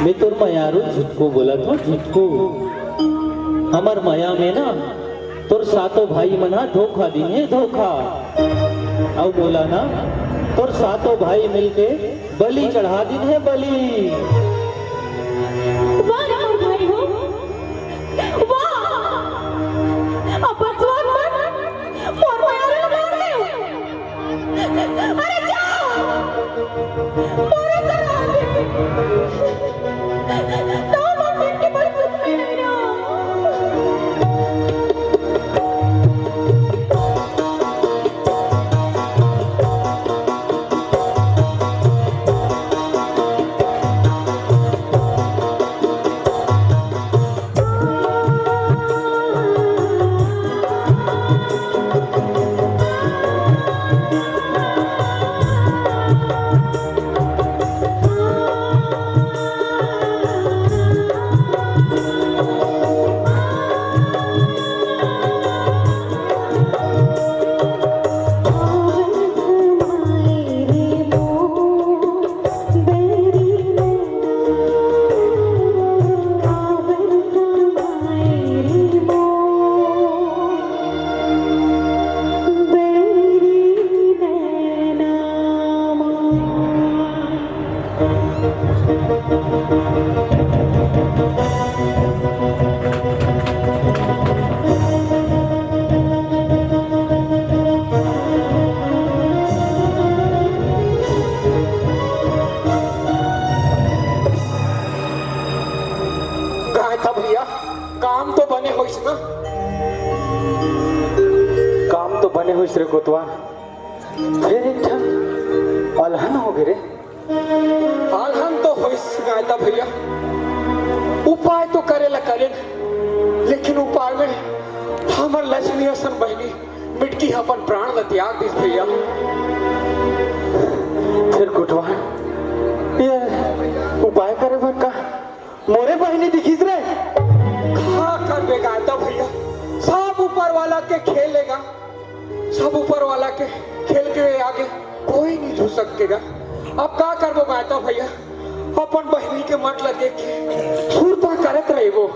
मैं तोर मायारू झुटको बोला तो झुटको हमार माया में ना तोर सातों भाई मना धोखा दिए धोखा अब बोला ना तोर सातों भाई मिलके बलि चढ़ा दिन है बलि। वाह राम भाई हो वाह अब बचवन मन मोर मायारू मार ले अरे जाओ मोरे जरा तो लोग के पर चुप नहीं रहा। काम तो बने हुई रे कोतवाल फिर एक ठन अलहन हो गए रे। अलहन तो हो गायता भैया उपाय तो करेला करे लेकिन उपाय में हमर लक्ष्मी हसन बहनी मिट्टी अपन प्राण ल त्याग दी भैया। फिर कोतवाल ये उपाय करे बर का मोरे बहनी दिखीस रे हाँ कर बेगा भैया सब ऊपर वाला के खेलेगा सब ऊपर वाला के खेल के आगे कोई नहीं झुक सकेगा। अब क्या करबो गायता भैया अपन बहनी के मत ल देख के सुरता करत रहे वो।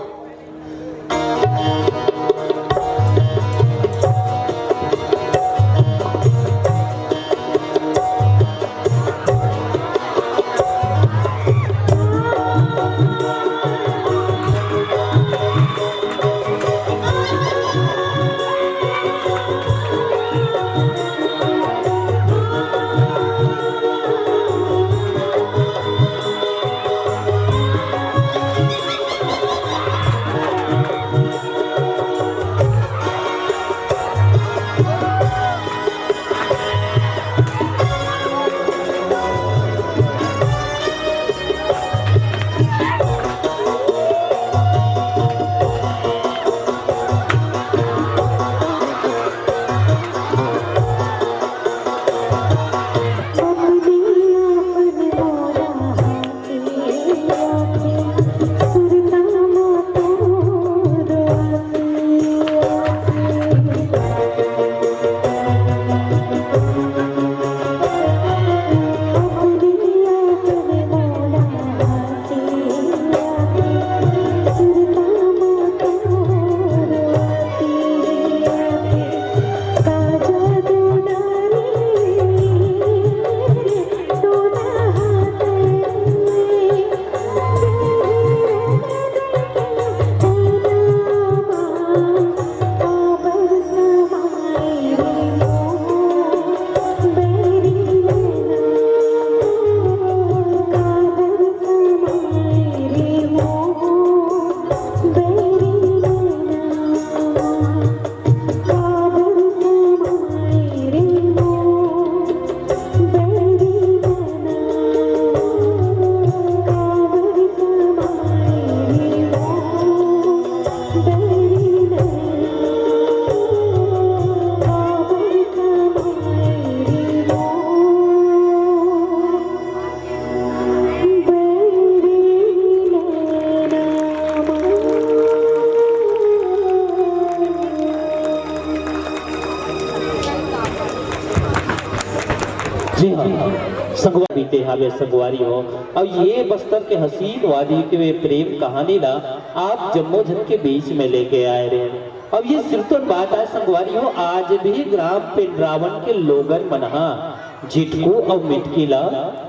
संगवा बीते हावे संगवारी हो। अब ये बस्तर के हसीन वादी के वे प्रेम कहानी ला आप जम्मू जन के बीच में लेके आए रहे। अब ये सिर्फ तो बात है संगवारी हो, आज भी ग्राम पिंडरावन के लोगन मनहा जिटकू और मिटकी ला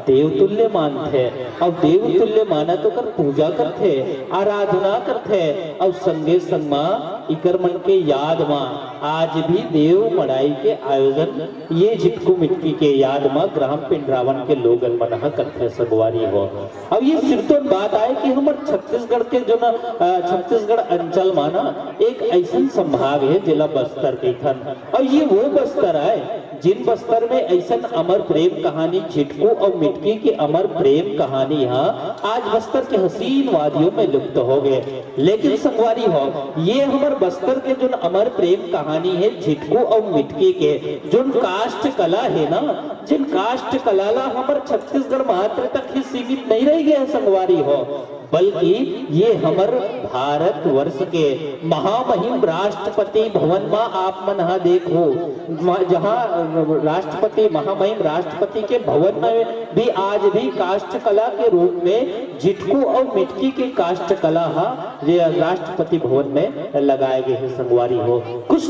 देवतुल्य मानते। अब देवतुल्य माना तो कर पूजा करते, आराधना करते और संगे संग मां इकर मन के याद मां आज भी देव मड़ाई के आयोजन ये जिटकू मिटकी के याद मां ग्राम पिंडरावन के लोगन मनहा करते संगवारी हो। अब ये सिर्फ तो बात आए कि हमारे छत्तीसगढ़ के जो ना छत्तीसगढ़ अंचल माना एक ऐसा संभाग है जिला बस्तर के थन। और ये वो बस्तर है जिन बस्तर में ऐसा अमर प्रेम कहानी जिटकू और मिटकी की अमर प्रेम कहानी यहाँ आज बस्तर के हसीन वादियों में लुप्त हो गए। लेकिन संगवारी हो, ये हमारे बस्तर के जो अमर प्रेम कहानी है जिटकू और मिटकी के जो काष्ठ कला है ना, जिन काष्ठ कला ला हमारे छत्तीसगढ़ मात्र तक ही सीमित नहीं रह गया संगवारी हो, बल्कि ये हमर भारत वर्ष के महामहिम राष्ट्रपति भवन में आप मन हा देखो, जहाँ राष्ट्रपति महामहिम राष्ट्रपति के भवन में भी आज भी काष्ठ कला के रूप में जिटकू और मिटकी के काष्ठ कला हा ये राष्ट्रपति भवन में लगाए गए हैं संगवारी हो। कुछ